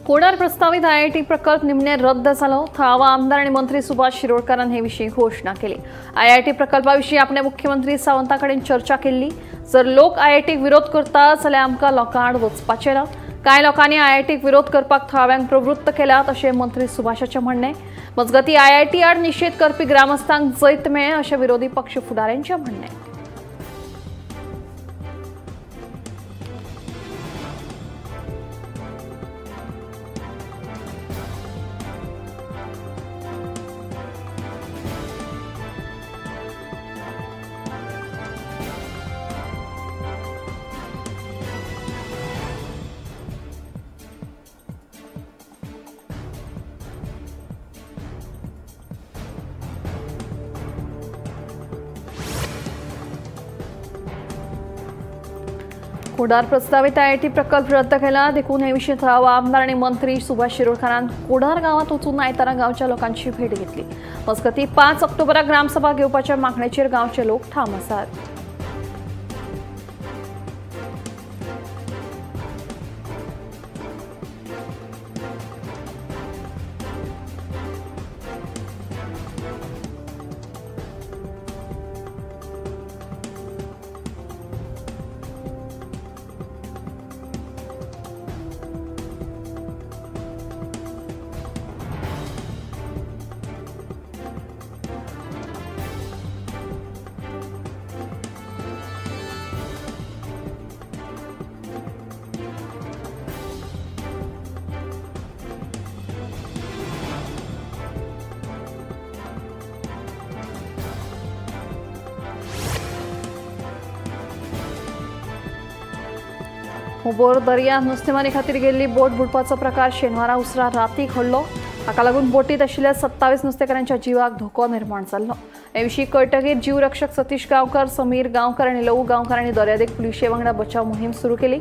कोडार प्रस्तावित आयआयटी प्रकल्प निमणे रद्द झालं. थळावा आमदार आणि मंत्री सुभाष शिरोडकरांनी हे विषयी घोषणा केली. आयआयटी प्रकल्पाविषयी आपल्या मुख्यमंत्री सावंतांकडे चर्चा केली. जर लोक आयआयटीक विरोध करतात जाल्यार आमकां लोकांआड वचपाचें ना. कांय लोकांनी आयआयटीक विरोध करपाक थळाव्यांक प्रवृत्त केल्यात अशें मंत्री सुभाषाचें म्हणणें. मजगतीं आयआयटी आड निशेध करपी ग्रामस्थांक जैत मेळ्ळें अशें विरोधी पक्ष फुडाऱ्यांचें म्हणणें. कोडार प्रस्तावित आयआयटी प्रकल्प रद्द केला. देखून हे विशीं थळावा आमदार आणि मंत्री सुभाष शिरोडकरान कोडार गावात वचून आयतारा गांवच्या लोकांची भेट घेतली. मजगतीं 5 ऑक्टोबराक ग्रामसभा घेवपाच्या मागणेचेर गांवचे लोक ठाम आसात. हुबोर दर्यांत नुस्तेमारी खातीर गेल्ली बोट बुडपाचो प्रकार शेनवारा उसरा रातीक घडलो. हाका लागून बोटींत आशिल्ल्या 27 नुस्तेकारांच्या जिवाक धोको निर्माण जाल्लो. हे विशीं कळटकीर जीव रक्षक सतीश गांवकर, समीर गांवकर आनी लवू गांवकारांनी दर्यादेग पुलिशे वांगडा बचाव मोहीम सुरू केली.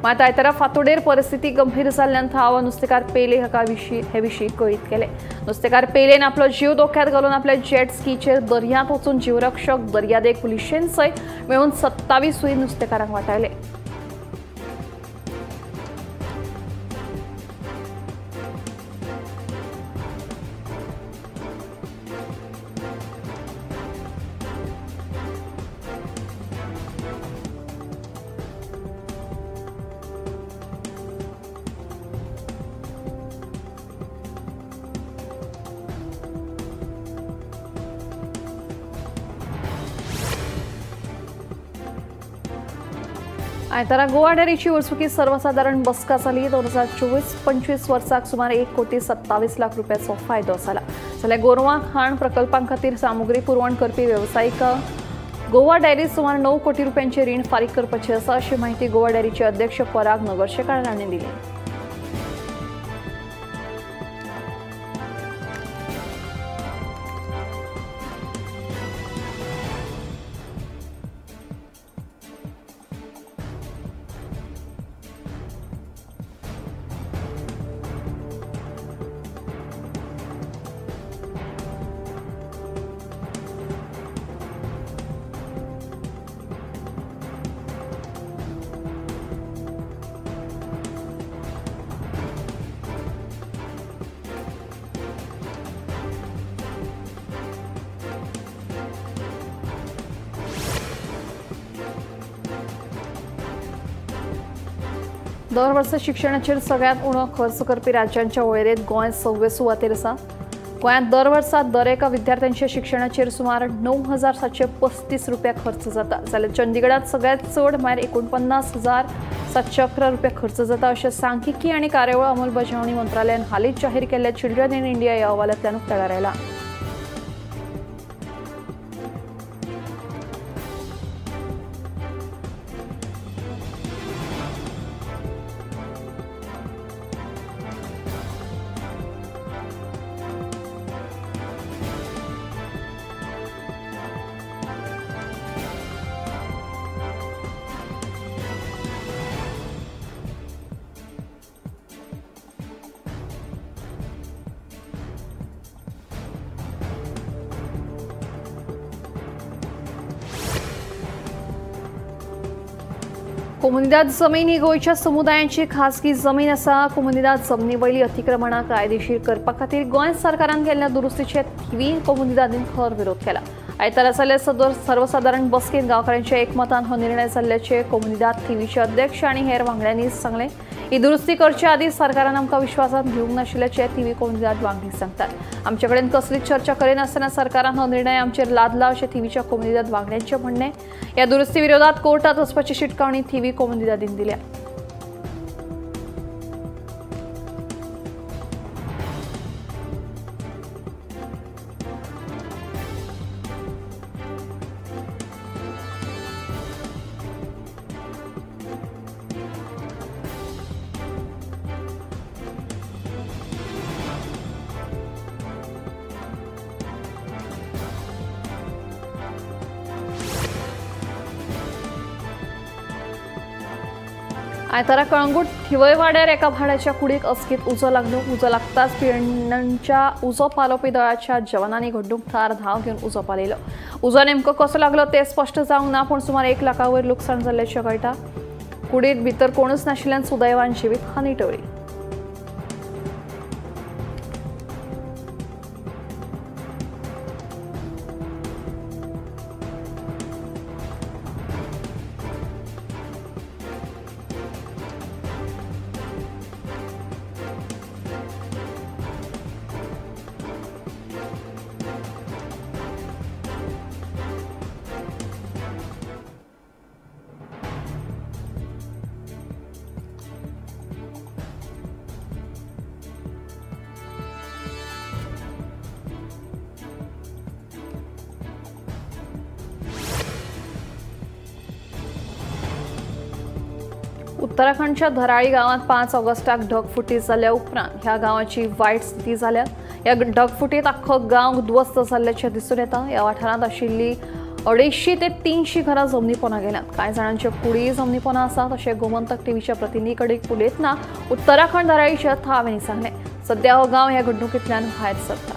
मात आयतारा फांतोडेर परिस्थिती गंभीर जाल्ल्यान थळावो नुस्तेकार पेले हे विशीं कळीत केले. नुस्तेकार पेलेन आपलो जीव धोक्यांत घालून आपल्या जेट स्कीचेर दर्यांत वचून जीवरक्षक, दर्यादेग पुलिशेन सयत मेळून 27 नुस्तेकारांक वाटायले. आयतारा गोवा डेअरीची वर्सुकी सर्वसाधारण बसका जाली. 2024-25 वर्साक सुमार 1,27,00,000 रुपयाचो फायदो जाला. जाल्यार गोरवां खाण प्रकल्पां खातीर सामुग्री पुरवण करपी वेवसायिकांक गोवा डेअरी सुमार 9 कोटी रुपयांचे रीण फारीक करपाचे आसा अशी माहिती गोवा डेअरीचे अध्यक्ष पराग नगरशेकार हांणी दिली. दर वर्सा शिक्षणाचेर सगळ्यांत उणो खर्च करपी राज्यांच्या वळेरेंत गोंय 6व्या सुवातेर आसा. गोंयांत दर वर्सा दर एका विद्यार्थ्यांच्या शिक्षणाचेर सुमार 9,735 रुपया खर्च जाता. जाल्यार चंदीगडात सगळ्यांत चड म्हळ्यार 49,711 रुपया खर्च जाता अशें सांख्यिकी आनी कार्यावळ अंमलबजावणी मंत्रालयान हालींच जाहीर केल्ल्या चिल्ड्रन इन इंडिया ह्या अहवालांतल्यान उक्ताडार आयला. कोमुनिदाद जमीन ही गोयच्या समुदायांची खासगी जमीन असा. कोमुनिदाद जमनी वयली अतिक्रमणां कायदेशीर करपा खातीर गोंय सरकारान केल्ल्या दुरुस्तीचे थिवी कोमुनिदादीन खर विरोध केला. आयतारा जाल्ले सदर सर्वसाधारण बसकेंत गांवकारांच्या एकमतान हो निर्णय जाल्ल्याचे कोमुनिदाद थिवीचे अध्यक्ष आनी हेर वांगड्यांनी सांगले. ही दुरुस्ती करच्या आदी सरकारान आमकां विश्वासात घेवंक नाशिल्ल्याचे थिवी कोमुनिदाद वांगडी सांगतात. आमचे कडेन कसलीच चर्चा करिनासतना सरकारान हो निर्णय आमचेर लादला अशें थिवीच्या कोमुनिदाद वांगड्यांचें म्हणणें. ह्या दुरुस्ती विरोधात कोर्टात वचपाची शिटकावणी थिवी कोमुनिदादीन दिल्या. आयतारा कळंगूट थिवय वाड्यार एका भाड्याच्या कुडीक अचकीत उजो लागलो. उजो लागताच पियणांच्या उजो पालोवपी दळाच्या जवानांनी घडणूक थार धांव घेवन उजो पालयलो. उजो नेमको कसो लागलो तें स्पश्ट जावंक ना, पूण सुमार 1 लाखावयर लुकसाण जाल्ल्याचें कळटा. कुडीत भितर कोणूच नाशिल्ल्यान सुदैवान जिवीत हानी टळ्ळी. उत्तराखंडच्या धराळी गावात 5 ऑगस्टाक ढगफुटी जाल्ल्या उपरांत ह्या गावाची वायट स्थिती जाल्या. ह्या ढगफुटीत आख्खो गांव उद्ध्वस्त जाल्ल्याचें दिसून येता. ह्या वाठारांत आशिल्ली 250 ते 300 घरां जमनीपोना गेल्यात. कांय जाणांच्यो कुडी जमनीपोना आसात अशें गोमंतक टीव्हीच्या प्रतिनिधी कडेन उलयतना उत्तराखंड धराळीच्या थावेंनी सांगलें. सध्या हो गांव ह्या घडणुकेंतल्यान भायर सरता.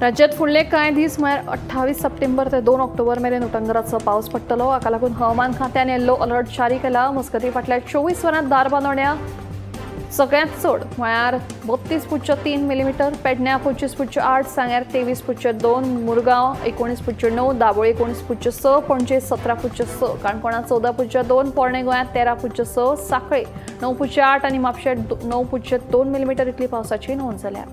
राज्यात फुडले कांय दीस म्हळ्यार 28 सप्टेंबर ते 2 ऑक्टोबर मेरेन उटंगराचो पावस पडटलो. हाका लागून हवामान खात्यान येल्लो अलर्ट जारी केला. मजगतीं फाटल्या 24 वरांत दारबांदोड्या सगळ्यांत चड म्हळ्यार 32.3 मिलीमीटर, पेडण्यां 25.8, सांगेर 23.2, मुरगांव 19.9, दाबोळे 19.6, पणजे 17.6, काणकोणा 14.2, पोरणे गोंयांत 13.6, सांखळे 9.8 आनी म्हापशें 9.2 मिलीमीटर इतली पावसाची नोंद जाल्या.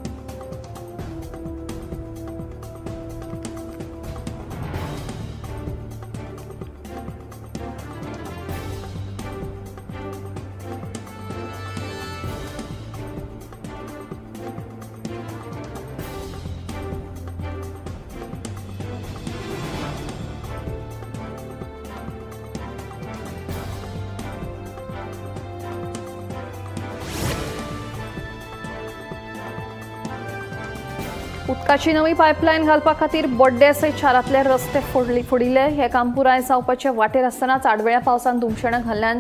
उदकाची नवी पायपलायन घालपा खातीर बोड्डेसय शारांतले रस्ते फोडिल्ले. हे काम पुराय जावपाचे वाटेर आसतनाच आडवेळ्या पावसान धुमशणां घाल्ल्यान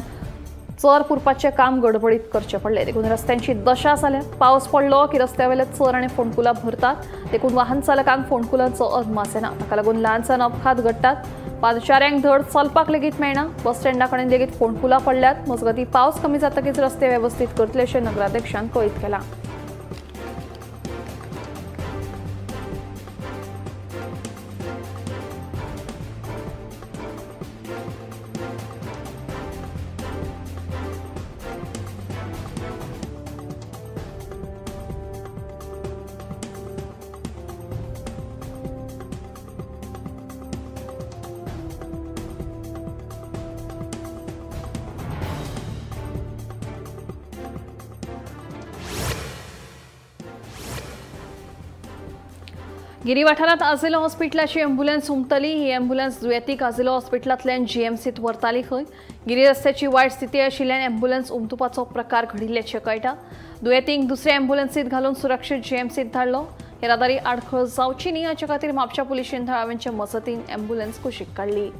चर पुरपाचें काम गडबडीत करचें पडलें. देखून रस्त्यांची दशा जाल्या. पावस पडलो की रस्त्यावेले चर आनी फोंडकुलां भरतात. देखून वाहन चालकांक फोंडकुलांचो अदमास येना. ताका लागून ल्हानसान अपघात घडटात. पादचाऱ्यांक धड चलपाक लेगीत मेळना. बस स्टँडा कडेन लेगीत फोंडकुलां पडल्यात. मजगतीं पावस कमी जातकीच रस्ते वेवस्थीत करतले अशें नगराध्यक्षान कळीत केलां. गिरी वाठारांत आजिलो हॉस्पिटलाची अँब्युलन्स उमटली। ही अँब्युलन्स दुयेंतीक आजिलो हॉस्पिटलांतल्यान जीएमसीत व्हरताली खंय। गिरी रस्त्याची वायट स्थिती आशिल्ल्यान अँब्युलन्स उमटुपाचो प्रकार घडिल्ल्याचें कळटा। दुयेंतींक दुसऱ्या अँब्युलन्सीत घालून सुरक्षीत जीएमसीत धाडलो। येरादारी आडखळ जावची न्ही हाचे खातीर म्हापशा पुलीस थळाव्यांच्या मजतीन अँब्युलन्स कुशीक काडली।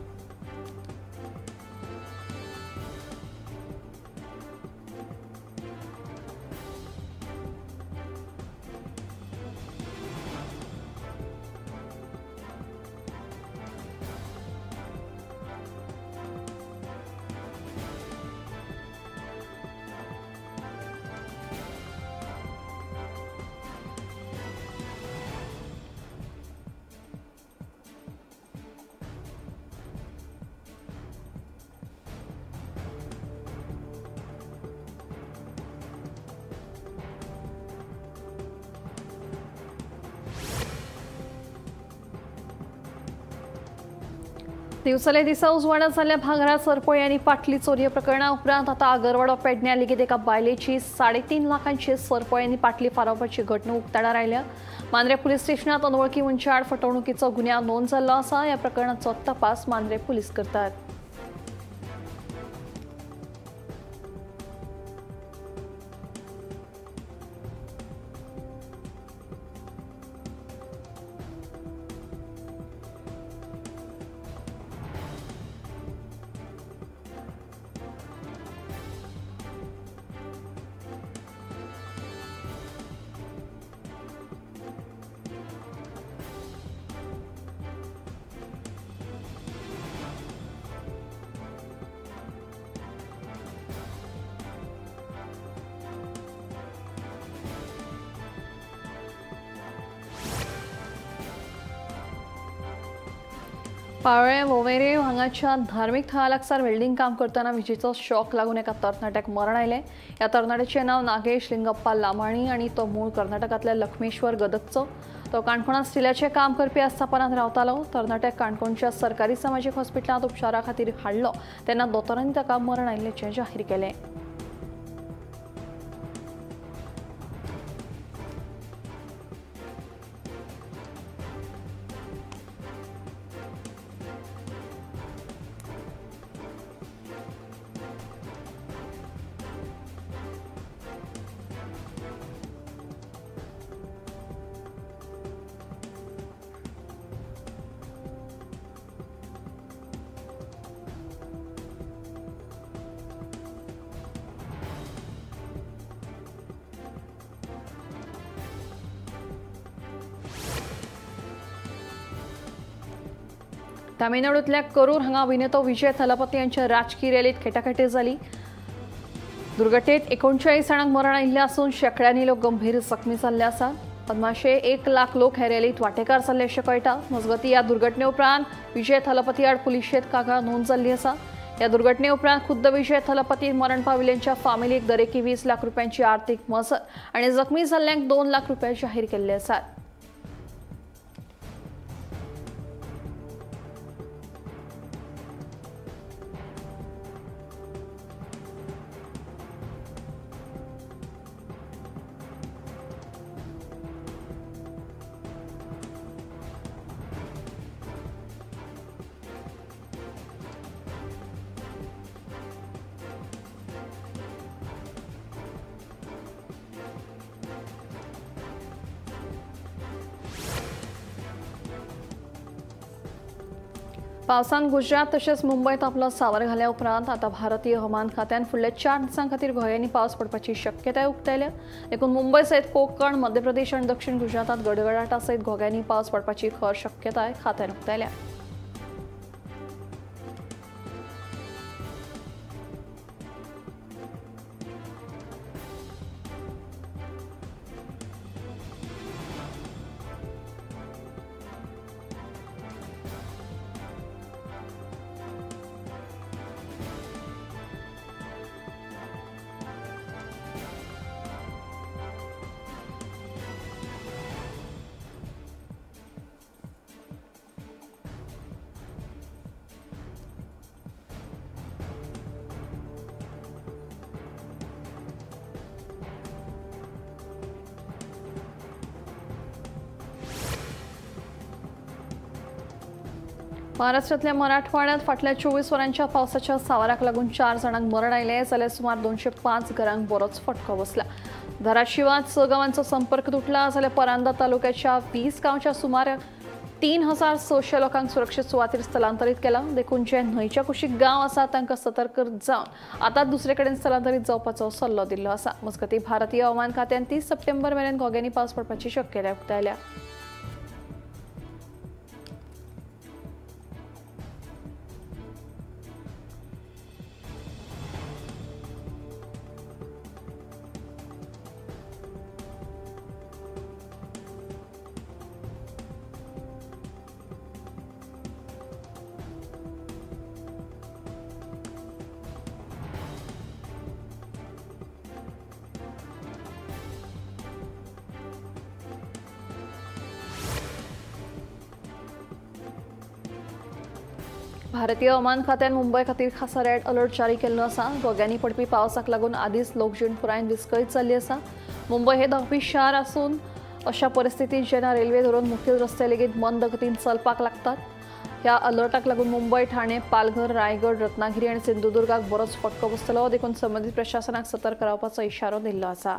दिवसाले दिसा उजवाडात जाल्ल्या भांगरा सरपळी आनी पाटली चोरये प्रकरणा उपरांत आता आगरवाडो पेडण्यां लेगीत एका बायलेची 3.5 लाखांची सरपळी आनी पाटली फारावपाची घटना उक्ताडार आयल्या। मांद्रे पुलीस स्टेशनात अनवळखी मनशा आड फटवणुकीचो गुन्यांव नोंद जाल्लो आसा। ह्या प्रकरणाचो तपास मांद्रे पुलीस करतात। पाळोळे वोवेरे हांगाच्या धार्मिक थळा लागसार वेल्डिंग काम करतना विजेचो शॉक लागून एका तरणाट्याक मरण आयलें। ह्या तरणाट्याचें नांव नागेश लिंगप्पा लामाणी आनी तो मूळ कर्नाटकांतल्या लक्ष्मेश्वर गदगचो। तो काणकोणांत स्टिलाचें काम करपी आस्थापनांत रावतालो। तरणाट्याक काणकोणच्या सरकारी सामाजीक हॉस्पिटलांत उपचारा खातीर हाडलो तेन्ना दोतोरांनी ताका मरण आयिल्ल्याचें जाहीर केलें। तामिळनाडूंतल्या करूर हांगा अभिनेतो विजय थलपती यांच्या राजकीय रॅलीत खेटाखेटी जाली। दुर्घटनेत 39 जाणांक मरण आयिल्लें आसून शेकड्यांनी लोक गंभीर जखमी जाल्ले आसात। अदमाशे 1 लाख लोक हे रॅलीत वांटेकार जाल्ले अशें कळटा। मजगतीं ह्या दुर्घटने उपरांत विजय थलपती आड पुलिशेंत कागाळ नोंद जाल्ली आसा। ह्या दुर्घटने उपरांत खुद्द विजय थलपती मरण पाविल्ल्यांच्या फामिलीक दरेकी 20 लाख रुपयांची आर्थीक मजत आनी जखमी जाल्ल्यांक 2 लाख रुपया जाहीर केल्ले आसात। पावसान गुजरात तशेंच मुंबईत आपलो सावर घाल्या उपरांत आता भारतीय हवामान खात्यान फुडल्या 4 दिसां खातीर गोंयांनी पावस पडपाची शक्यताय उक्तायल्या। देखून मुंबय सयत कोंकण, मध्य प्रदेश आनी दक्षिण गुजरातात गडगडाटा सयत घोग्यांनी पावस पडपाची खर शक्यताय खात्यान उक्तायल्या। महाराष्ट्रातल्या मराठवाड्यात फाटल्या 24 वरांच्या पावसाच्या सावराक लागून 4 जाणांक मरण आयले जाल्यार सुमार 205 घरांक बरोच फटको बसला। धाराशिवात 6 गावांचो संपर्क तुटला जाल्यार परांदा तालुक्याच्या 20 गांवच्या सुमार 3600 लोकांक सुरक्षीत सुवातेर स्थलांतरीत केला। देखून जे न्हंयच्या कुशीक गांव आसा तांकां सतर्क जावन आतां दुसरे कडेन स्थलांतरीत जावपाचो सल्लो दिल्लो आसा। मजगतीं भारतीय हवामान खात्यान 30 सप्टेंबर मेरेन घोग्यांनी पावस पडपाची शक्यताय उक्तायल्या। भारतीय हवामान खात्यान मुंबय खातीर खासा रेड अलर्ट जारी केल्लो आसा। घोग्यांनी पडपी पावसाक लागून आदींच लोकजीण पुराय विस्कळीत जाल्ली आसा। मुंबय हे धांवपी शार आसून अशा परिस्थितीत जेन्ना रेल्वे धरून मुखेल रस्ते लेगीत मंद गतीन चलपाक लागतात। ह्या अलर्टाक लागून मुंबय, ठाणे, पालघर, रायगड, रत्नागिरी आनी सिंधुदुर्गाक बरोच फटको बसतलो। देखून संबंधीत प्रशासनाक सतर्क रावपाचो इशारो दिल्लो आसा।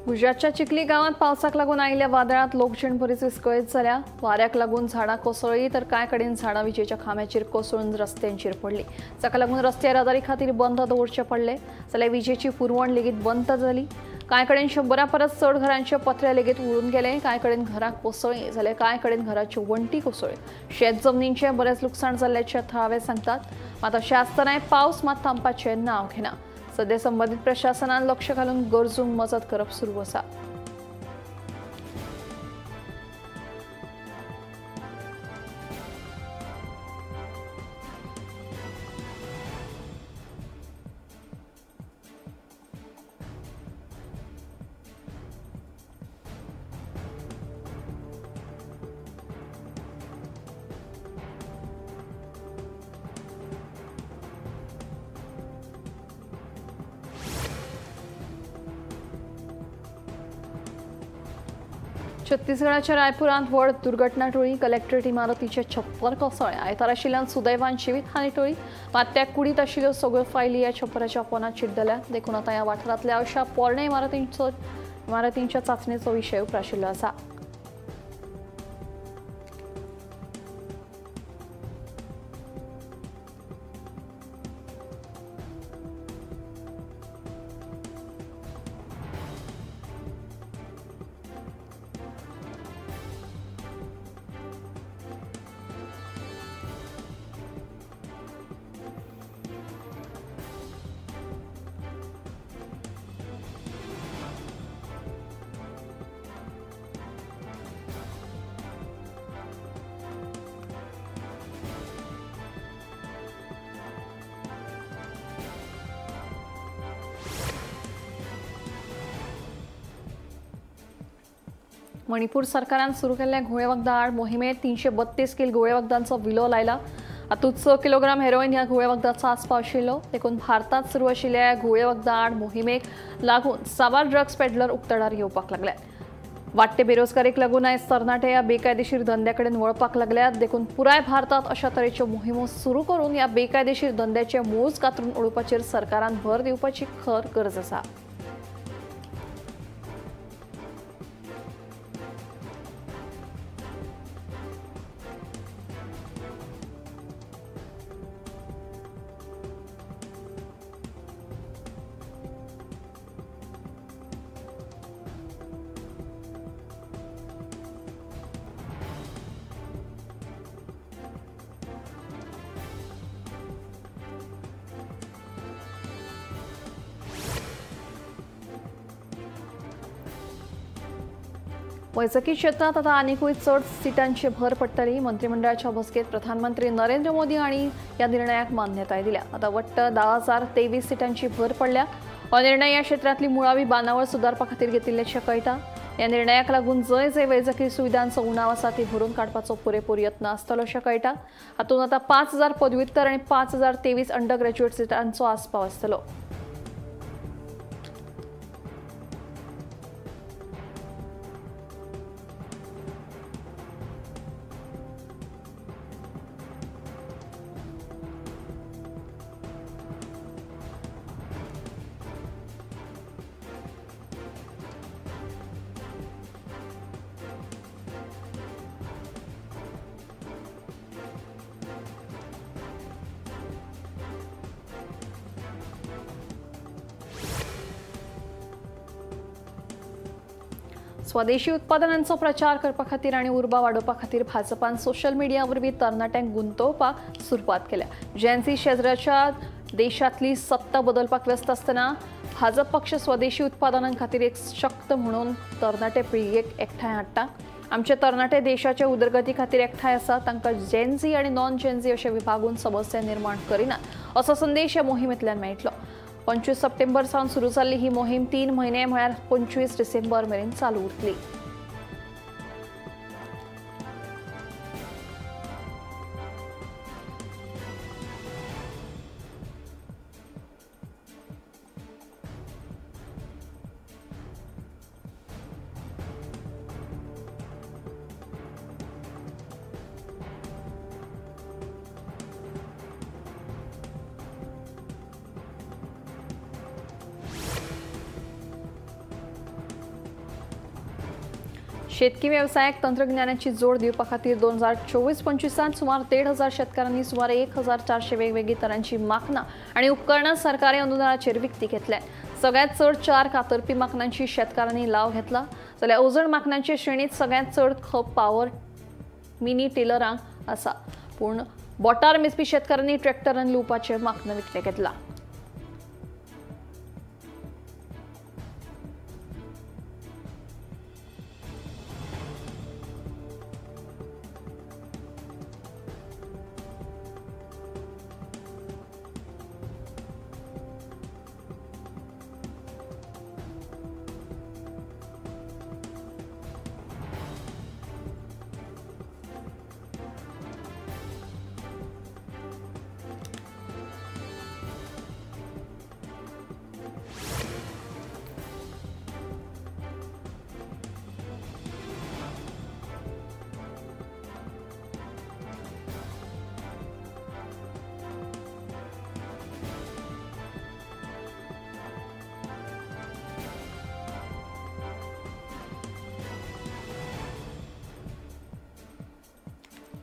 गुजरातच्या चिखली गावात पावसाक लागून आयिल्ल्या वादळात लोकजीण बरीच विस्कळीत जाल्या। वाऱ्याक लागून झाडां कोसळ्ळी तर कांय कडेन झाडां विजेच्या खांब्याचेर कोसळून रस्त्यांचेर पडली। जाका लागून रस्ते येरादारी खातीर बंद दवरचे पडले जाल्यार विजेची पुरवण लेगीत बंद जाली। कांय कडेन 100 परस चड घरांचे पत्रे लेगीत उडून गेले। कांय कडेन घरां कोसळ्ळी जाल्यार कांय कडेन घराच्यो वण्टी कोसळ्ळ्यो। शेत जमनींचे बरेच लुकसाण जाल्ल्याचे थळावे सांगतात। मात अशें आसतनाय पावस मात थांबपाचें नांव घेना। सध्या संबंधित प्रशासनान लक्ष घालून गरजूंक मजत करप सुरू आसा। छत्तीसगडाच्या रायपुरांत व्हड दुर्घटना टळी। कलेक्टरेट इमारतीचे छप्पर कोसळ्ळे। आयतार आशिल्ल्यान सुदैवान जिवीतहानी टळी। मात त्या कुडीत आशिल्ल्यो सगळ्यो फायली ह्या छप्पराच्या पोंदात चिड्डल्या। देखून आतां ह्या वाठारांतल्या अशा पोरण्या इमारतींच्या चांचणेचो विशय उप्राशिल्लो आसा। मणिपूर सरकारान सुरू केल्ल्या घुळे वखदां आड मोहिमेत 332 किल घुळे वखदांचो विलो लायला। हातूंत 6 किलोग्राम हेरोईन ह्या घुळे वखदांचो आस्पाव आशिल्लो। देखून भारतात सुरू आशिल्ल्या घुळे वखदां आड मोहिमेक लागून साबार ड्रग्स पेडलर उक्तडार येवपाक लागल्यात। वाडटे बेरोजगारीक लागून आयज तरणाटे ह्या बेकायदेशीर धंद्याकडेन वळपाक लागल्यात। देखून पुराय भारतात अशा तरेच्यो मोहिमो सुरू करून ह्या बेकायदेशीर धंद्याचे मूळच कातरून उडोवपाचेर सरकारान भर दिवपाची खर गरज आसा। वैजकी क्षेत्रात आता आनीकूय चढ सीटांची भर पडटली। मंत्रिमंडळाच्या बसकेत प्रधानमंत्री नरेंद्र मोदी हांणी या निर्णयाक मान्यताय दिल्या। आता वट्ट 10,023 सीटांची भर पडल्या। हो निर्णय या क्षेत्रातली मुळावी बांदावळ सुदारपा खातीर घेतिल्ल्याचें कळटा। या निर्णयाक लागून जय वैजकी सुविधांचो उणाव आसा ती भरून काडपाचो पुरेपूर यत्न आसतलो अशें कळटा। हातूंत आता 5,000 पदव्युत्तर आनी 5,023 अंडर ग्रॅज्युएट सीटांचो आस्पाव आसतलो। स्वदेशी उत्पादनांचो प्रचार करपा खातीर आनी उर्बा वाडोवपा खातीर भाजपान सोशल मिडिया वरवीं तरणाट्यांक गुंतोवपाक सुरवात केल्या। जेन्सी शेजराच्या देशांतली सत्ता बदलपाक व्यस्त आसतना भाजप पक्ष स्वदेशी उत्पादनां खातीर एक शक्त म्हणून तरणाटे पिळगेक एकठांय हाडटा। आमचे तरणाटे देशाच्या उदरगती खातीर एकठांय आसा, तांकां जेन्सी आनी नॉन जेन्सी अशें विभागून समस्या निर्माण करिनात असो संदेश ह्या मोहिमेंतल्यान मेळटलो। 25 सप्टेंबर सावन सुरू जाल्ली ही मोहीम 3 म्हयने म्हळ्यार 25 डिसेंबर मेरेन चालू उरतली। शेतकी वेवसायाक तंत्रज्ञानाची जोड दिवपा खातीर 2024-25 सुमार 1,500 शेतकारांनी सुमार 1,400 वेगवेगळी तरांची माखणां आनी उपकरणां सरकारी अनुदानाचेर विकती घेतल्या। सगळ्यांत चड 4 कातरपी माखणांची शेतकारांनी लाव घेतला, जाल्यार अवजड माखणांचे श्रेणीत सगळ्यांत चड खप पॉवर मिनी टिलरांक आसा, पूण बोटार मेजपी शेतकारांनी ट्रॅक्टरांनी लुवपाचे माखणां विकते घेतला।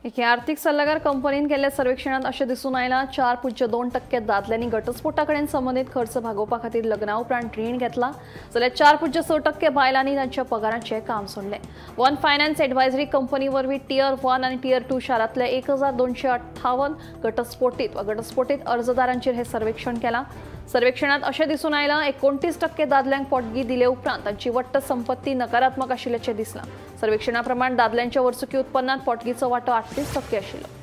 एके आर्थीक सल्लागार कंपनीन केल्ल्या सर्वेक्षणात अशें दिसून आयलां 4.2% दादल्यांनी घटस्फोटाकडेन संबंधित खर्च भागोवपा खातीर लग्ना उपरांत रीण घेतला, जाल्यार 4.6% बायलांनी तांच्या पगाराचें काम सोडलें। वन फायनान्स एडवायझरी कंपनी वरवीं टियर 1 आनी टियर 2 शारांतल्या 1,258 घटस्फोटीत वा घटस्फोटीत अर्जदारांचेर हें सर्वेक्षण केलां। सर्वेक्षणात अशें दिसून आयलां 29% दादल्यांक पोटगी दिले उपरांत तांची वट्ट संपत्ती नकारात्मक आशिल्ल्याचें दिसलां। सर्वेक्षणा प्रमाण दादल्यांच्या वर्सुकी उत्पन्नात पोटगीचो वांटो 38% आशिल्लो।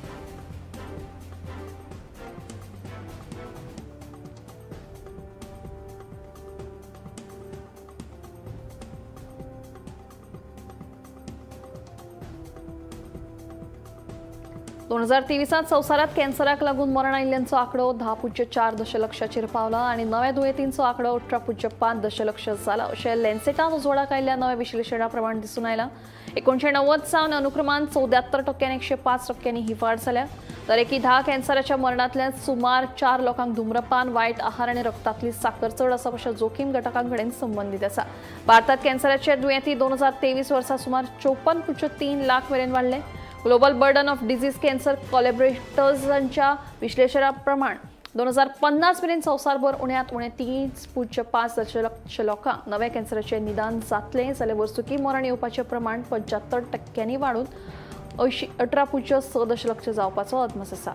दोन 2023 संवसारात कॅन्सराक लागून मरण आयिल्ल्यांचो आंकडो 10.4 दशलक्षाचेर पावला आनी नव्या दुयेंतींचो आंकडो 18.5 दशलक्ष जाला अशें लॅन्सेटान उजवाडाक आयिल्ल्या नव्या विश्लेशणा प्रमाण दिसून आयलां। 1990 सावन अनुक्रमान 74% आनी 105% ही वाड जाल्या। दरेकी 10 कॅन्सराच्या मरणांतल्यान सुमार 4 लोकांक धुम्रपान, वायट आहार आनी रक्तांतली साकर चड आसा अशा जोखीम घटकांकडेन संबंधित आसा। भारतात कॅन्सराचे दुयेंती 2023 वर्सा सुमार 54.3 लाख मेरेन वाडले। Global burden of disease cancer कोलॅबोरेटर्सांच्या विश्लेशणाप्रमाण 2050 मेरेन संवसारभर उण्यात उणे 3.5 दशलक्ष लोकांक नव्या कॅन्सराचे निदान जातले, जाल्यार वर्सुकी मरण येवपाचे प्रमाण 75% वाडून 18.6 दशलक्ष जावपाचो अदमास आसा।